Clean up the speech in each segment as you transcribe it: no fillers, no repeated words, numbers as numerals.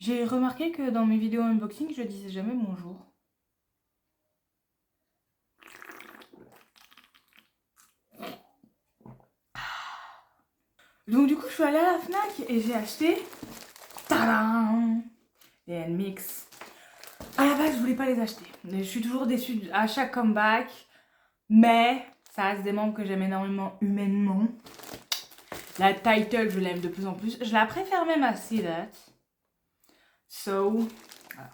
J'ai remarqué que dans mes vidéos unboxing, je disais jamais bonjour. Donc du coup, je suis allée à la Fnac et j'ai acheté tadam, les NMIX. À la base, je voulais pas les acheter. Je suis toujours déçue à chaque comeback, mais ça reste des membres que j'aime énormément humainement. La Title, je l'aime de plus en plus. Je la préfère même à See That. So, voilà.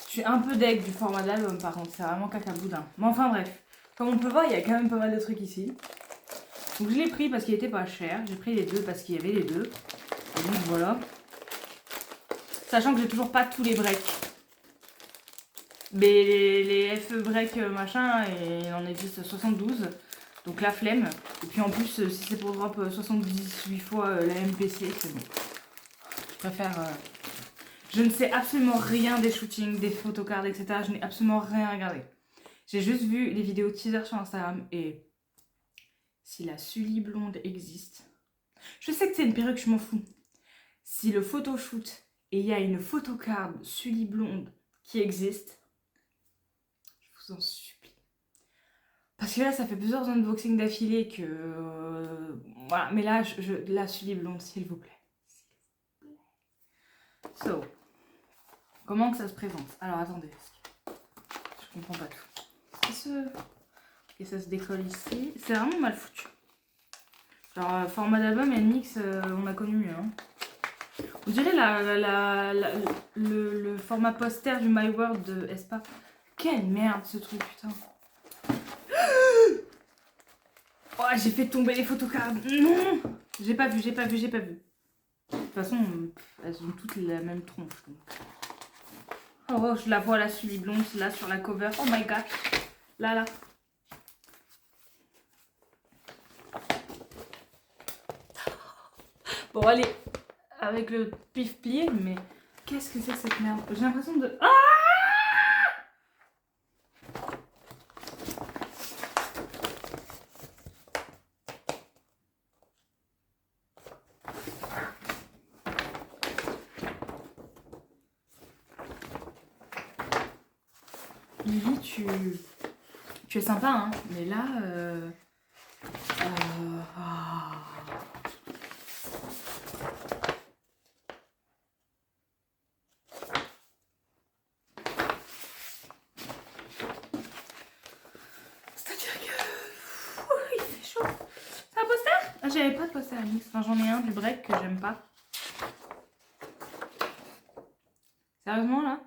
Je suis un peu deg du format de l'album par contre, c'est vraiment cacaboudin. Mais enfin bref, comme on peut voir, il y a quand même pas mal de trucs ici. Donc je l'ai pris parce qu'il était pas cher. J'ai pris les deux parce qu'il y avait les deux. Et donc voilà. Sachant que j'ai toujours pas tous les breaks. Mais les FE break machin, et il en existe 72. Donc la flemme. Et puis en plus, si c'est pour drop 78 fois la MPC, c'est bon. Je préfère... Je ne sais absolument rien des shootings, des photocards, etc. Je n'ai absolument rien regardé. J'ai juste vu les vidéos teaser sur Instagram et... Si la Sully blonde existe... Je sais que c'est une perruque, je m'en fous. Si le photoshoot et il y a une photocard Sully blonde qui existe, je vous en supplie. Parce que là, ça fait plusieurs unboxings d'affilée que... voilà, mais là, la Sully blonde, s'il vous plaît. So, comment que ça se présente? Alors, attendez. Je comprends pas tout. Et ça se décolle ici. C'est vraiment mal foutu. Genre, format d'album et mix, on a connu mieux. Hein. On dirait le format poster du My World de Espa. Quelle merde ce truc, putain. Oh, j'ai fait tomber les photocards. Non, j'ai pas vu. De toute façon, elles ont toutes la même tronche. Donc. Oh, je la vois la Sully blonde là sur la cover. Oh my god. Là. Bon, allez. Avec le pif plié, mais qu'est-ce que c'est que cette merde? J'ai l'impression de... Ah! Lily, tu es sympa, hein, mais là... C'est-à-dire que... il fait chaud. C'est un poster? Ah, j'avais pas de poster à mix. Enfin, j'en ai un du break que j'aime pas. Sérieusement, là?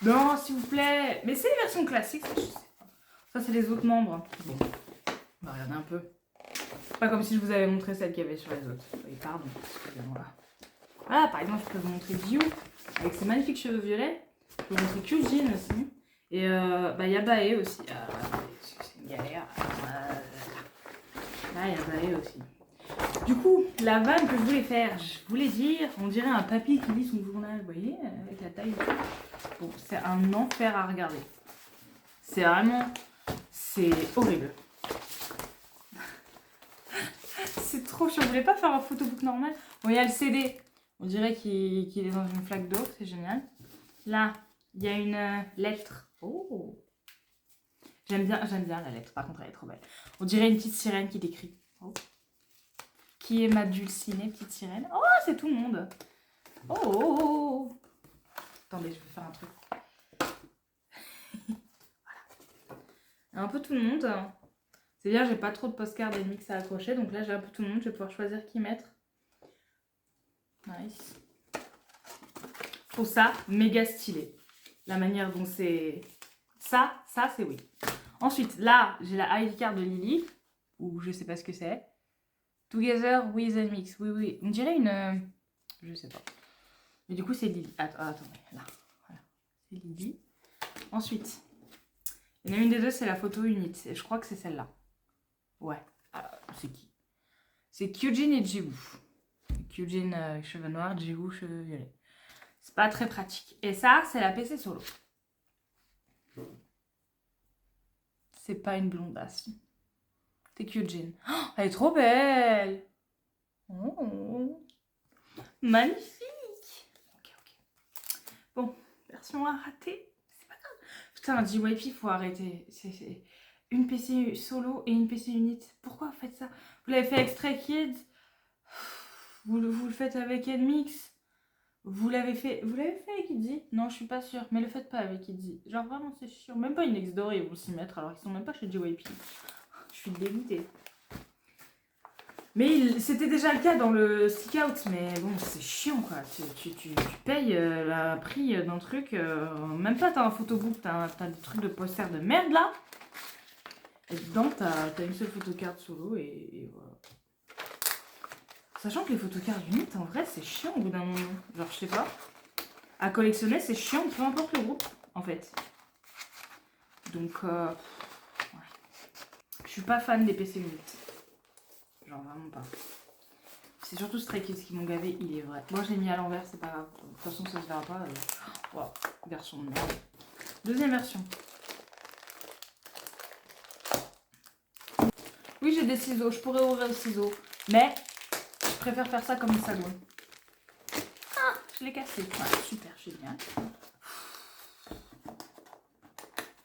Non, s'il vous plaît. Mais c'est les versions classiques, ça, je sais pas. Ça, c'est les autres membres. Bon, on va regarder un peu. Pas comme si je vous avais montré celle qu'il y avait sur les autres. Oui, pardon. Voilà. Voilà, par exemple, je peux vous montrer Diu avec ses magnifiques cheveux violets. Je peux vous montrer Kyujin aussi. Et il y a Bae aussi. C'est une galère. Là, il y a Bae aussi. Du coup, la vanne que je voulais faire, je voulais dire, on dirait un papy qui lit son journal, vous voyez, avec la taille. Bon, c'est un enfer à regarder. C'est vraiment... C'est horrible. C'est trop chiant. Je voulais pas faire un photobook normal. Bon, il y a le CD. On dirait qu'il est dans une flaque d'eau. C'est génial. Là, il y a une lettre. Oh! J'aime bien la lettre. Par contre, elle est trop belle. On dirait une petite sirène qui décrit. Oh. Qui est ma dulcinée petite sirène? Oh, c'est tout le monde. Oh! Attendez, je vais faire un truc. Voilà. Un peu tout le monde. C'est bien, j'ai pas trop de postcards et de mix à accrocher. Donc là, j'ai un peu tout le monde. Je vais pouvoir choisir qui mettre. Nice. Je trouve ça méga stylé. La manière dont c'est... Ça c'est oui. Ensuite, là, j'ai la ID card de Lily. Ou je sais pas ce que c'est. Together with a mix. Oui. On dirait une... je sais pas. Mais du coup, c'est Lily. Attendez, là. Voilà. C'est Lily. Ensuite, il y en a une des deux, c'est la photo unit. Et je crois que c'est celle-là. Ouais. C'est qui? C'est Kyujin et Jiwoo. Kyujin, cheveux noirs, Jiwoo, cheveux violets. C'est pas très pratique. Et ça, c'est la PC solo. C'est pas une blondasse. C'est Kyujin. Oh, elle est trop belle. Oh. Magnifique. Ok. Bon, version à rater. C'est pas grave. Putain, JYP, faut arrêter. C'est une PC solo et une PC unit. Pourquoi vous faites ça? Vous l'avez fait avec Stray Kids. Vous le faites avec NMIX. Vous l'avez fait avec Itzy? Non, je suis pas sûre. Mais le faites pas avec Itzy. Genre vraiment, c'est chiant. Même pas une Nextdoor, ils vont s'y mettre alors qu'ils sont même pas chez JYP. Je suis dégoûtée. Mais c'était déjà le cas dans le Stick Out. Mais bon, c'est chiant quoi. Tu payes le prix d'un truc. Même pas t'as un photobook, t'as des trucs de poster de merde là. Et dedans, t'as une seule photocard solo et voilà. Sachant que les photocards unit, en vrai, c'est chiant au bout d'un moment. Genre, je sais pas. À collectionner, c'est chiant, peu importe le groupe, en fait. Donc, ouais. Je suis pas fan des PC unit. Genre, vraiment pas. C'est surtout Stray Kids qui m'ont gavé, il est vrai. Moi, je l'ai mis à l'envers, c'est pas grave. De toute façon, ça se verra pas. Wow, version de merde. Deuxième version. Oui, j'ai des ciseaux. Je pourrais ouvrir le ciseau. Mais... je préfère faire ça comme une salon. Ah, je l'ai cassé. Ouais, super, génial.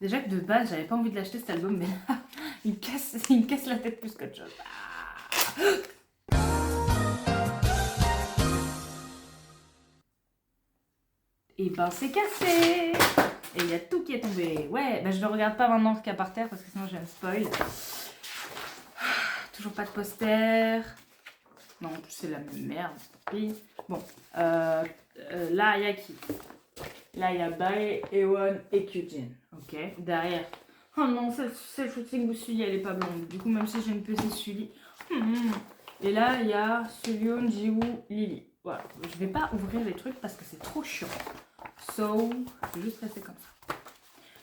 Déjà que de base, j'avais pas envie de l'acheter cet album, mais là, il me casse la tête plus qu'autre chose. Ah. Et ben, c'est cassé. Et il y a tout qui est tombé. Ouais, ben je le regarde pas maintenant ce qu'il y a par terre parce que sinon je vais me spoil. Toujours pas de poster. Non, en plus c'est la même merde. Bon, là il y a qui? Là il y a Bae, Ewon et Kyujin. Ok, derrière. Oh non, cette shooting Sully elle est pas blonde. Du coup, même si j'ai une petite Sully. Et là il y a Suyeon, Jiwoo, Lily. Voilà, je vais pas ouvrir les trucs parce que c'est trop chiant. So, je vais juste rester comme ça.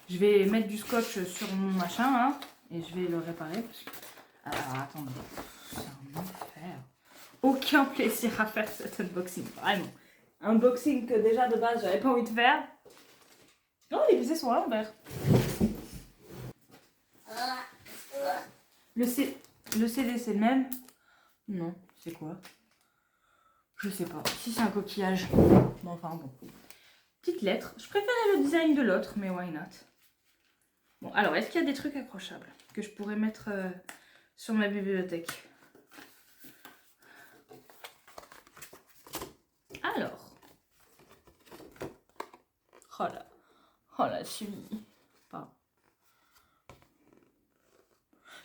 Je vais mettre du scotch sur mon machin hein, et je vais le réparer. Parce que... alors attendez, c'est un enfer. Aucun plaisir à faire cet unboxing, vraiment. Unboxing que déjà de base j'avais pas envie de faire. Oh, les PC sont à l'envers. Le CD c'est le même? Non, c'est quoi? Je sais pas. Si c'est un coquillage. Bon, enfin bon. Petite lettre. Je préférais le design de l'autre, mais why not? Bon, alors, est-ce qu'il y a des trucs accrochables que je pourrais mettre sur ma bibliothèque? Alors. Oh là, Sully. Enfin.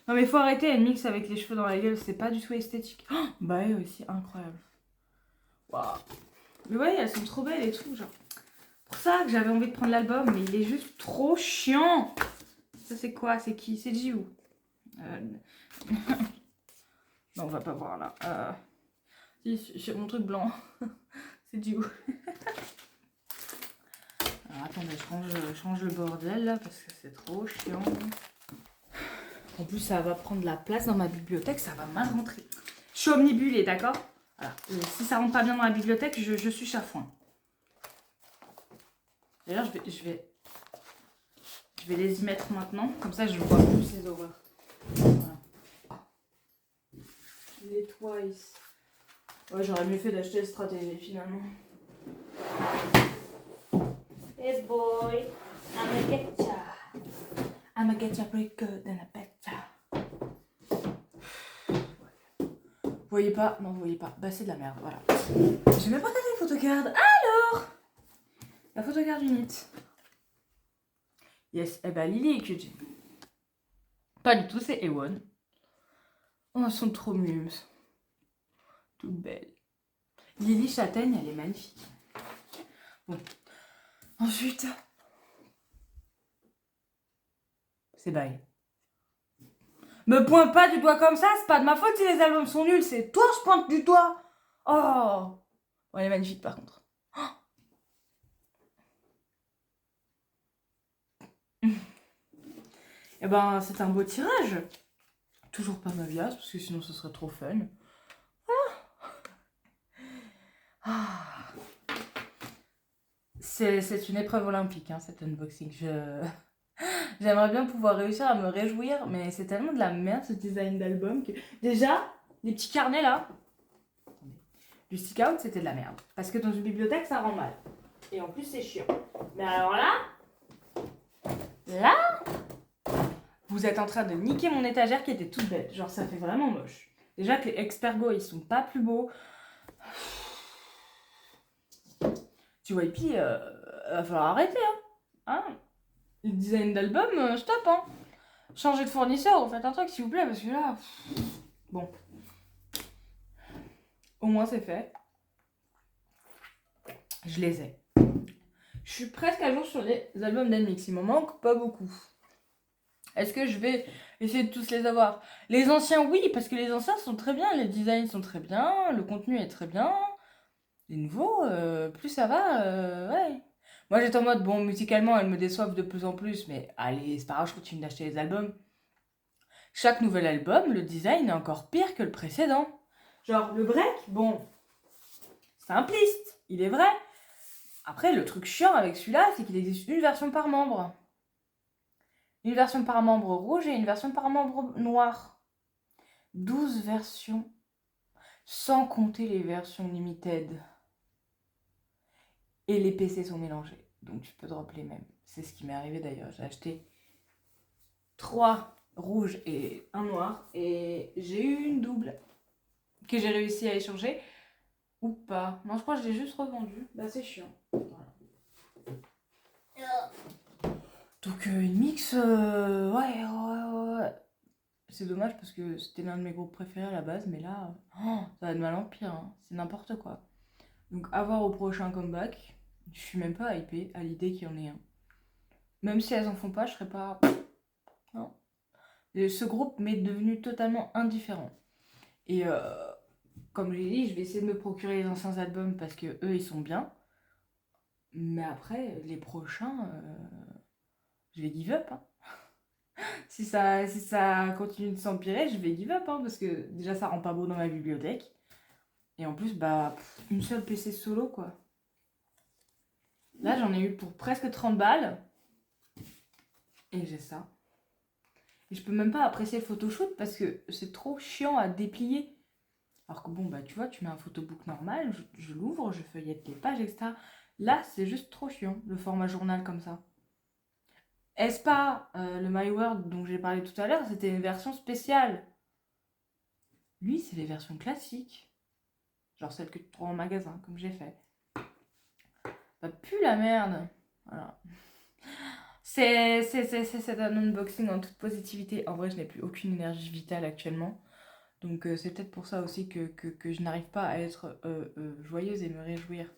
Non mais faut arrêter, elle mixe avec les cheveux dans la gueule, c'est pas du tout esthétique. Oh, bah elle aussi, incroyable. Waouh. Mais ouais, elles sont trop belles et tout, genre. Pour ça que j'avais envie de prendre l'album, mais il est juste trop chiant. Ça c'est quoi? C'est qui? C'est Jiwoo. Non, on va pas voir là. Si, sur mon truc blanc. C'est Jiwoo. Alors attendez, je change le bordel là parce que c'est trop chiant. En plus, ça va prendre la place dans ma bibliothèque, ça va mal rentrer. Je suis omnibulée, d'accord? Voilà. Si ça rentre pas bien dans la bibliothèque, je suis chafouin. D'ailleurs, je vais les y mettre maintenant, comme ça je vois plus ces horreurs. Voilà. Les Twice. Ouais, j'aurais mieux fait d'acheter le stratégie finalement. Hey boy, I'ma get ya. I'ma get ya pretty good and I bet ya. Vous voyez pas? Non, vous voyez pas. Bah, c'est de la merde, voilà. J'ai même pas donné une photocard. Alors, la photocard unit. Yes, eh ben Lily et Kyujin. Pas du tout, c'est Ewon. Oh, elles sont trop mimes. Toutes belles. Lily châtaigne, elle est magnifique. Bon. Ensuite, c'est Bae. Me pointe pas du doigt comme ça, c'est pas de ma faute si les albums sont nuls, c'est toi je pointe du doigt. Oh, bon, elle est magnifique par contre. Et ben c'est un beau tirage. Toujours pas ma viase parce que sinon ce serait trop fun. Ah. C'est une épreuve olympique, hein, cet unboxing. J'aimerais bien pouvoir réussir à me réjouir, mais c'est tellement de la merde ce design d'album que... Déjà, les petits carnets là. Du stick out, c'était de la merde. Parce que dans une bibliothèque, ça rend mal. Et en plus, c'est chiant. Mais alors là, vous êtes en train de niquer mon étagère qui était toute bête. Genre, ça fait vraiment moche. Déjà que les Expergo, ils sont pas plus beaux. Tu vois, et puis, va falloir arrêter, hein. Le design d'album, stop, hein. Changez de fournisseur, faites un truc, s'il vous plaît, parce que là... Bon. Au moins, c'est fait. Je les ai. Je suis presque à jour sur les albums d'Nmix. Il m'en manque pas beaucoup. Est-ce que je vais essayer de tous les avoir? Les anciens, oui, parce que les anciens sont très bien. Les designs sont très bien. Le contenu est très bien. Les nouveaux, plus ça va, ouais. Moi, j'étais en mode, bon, musicalement, elles me déçoivent de plus en plus. Mais allez, c'est pas grave, je continue d'acheter les albums. Chaque nouvel album, le design est encore pire que le précédent. Genre, le break, bon, simpliste, il est vrai. Après, le truc chiant avec celui-là, c'est qu'il existe une version par membre. Une version par membre rouge et une version par membre noir. 12 versions, sans compter les versions limited. Et les PC sont mélangés, donc tu peux drop les mêmes. C'est ce qui m'est arrivé d'ailleurs. J'ai acheté 3 rouges et un noir, et j'ai eu une double que j'ai réussi à échanger. Ou pas. Non, je crois que je l'ai juste revendu. Bah, c'est chiant. Voilà. Donc, une mix, ouais. C'est dommage parce que c'était l'un de mes groupes préférés à la base, mais là, ça va de mal en pire. Hein. C'est n'importe quoi. Donc, à voir au prochain comeback. Je suis même pas hypée à l'idée qu'il y en ait un. Même si elles en font pas, je serais pas. Non. Et ce groupe m'est devenu totalement indifférent. Et comme j'ai dit, je vais essayer de me procurer les anciens albums parce que eux ils sont bien. Mais après, les prochains, je vais give up. Hein. si ça continue de s'empirer, je vais give up. Hein, parce que déjà, ça rend pas beau dans ma bibliothèque. Et en plus, bah, une seule PC solo, quoi. Là, j'en ai eu pour presque 30 balles. Et j'ai ça. Et je peux même pas apprécier le photoshoot parce que c'est trop chiant à déplier. Alors que bon, bah tu vois, tu mets un photobook normal, je l'ouvre, je feuillette les pages, etc. Là, c'est juste trop chiant, le format journal comme ça. Est-ce pas le My Word dont j'ai parlé tout à l'heure, c'était une version spéciale. Lui, c'est les versions classiques. Genre celles que tu trouves en magasin, comme j'ai fait. Bah, pue la merde. Voilà. C'est un unboxing en toute positivité. En vrai, je n'ai plus aucune énergie vitale actuellement. Donc c'est peut-être pour ça aussi que je n'arrive pas à être joyeuse et me réjouir.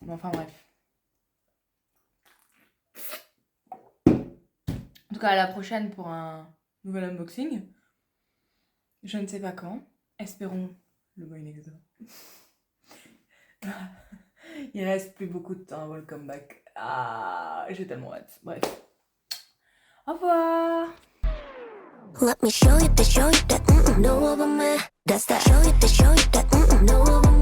Mais enfin bref. En tout cas, à la prochaine pour un nouvel unboxing. Je ne sais pas quand. Espérons le Boy Next Door. Il reste plus beaucoup de temps avant le comeback. Ah, j'ai tellement hâte. Bref. Au revoir. Let me show you that no over me. That's that show you that no over me.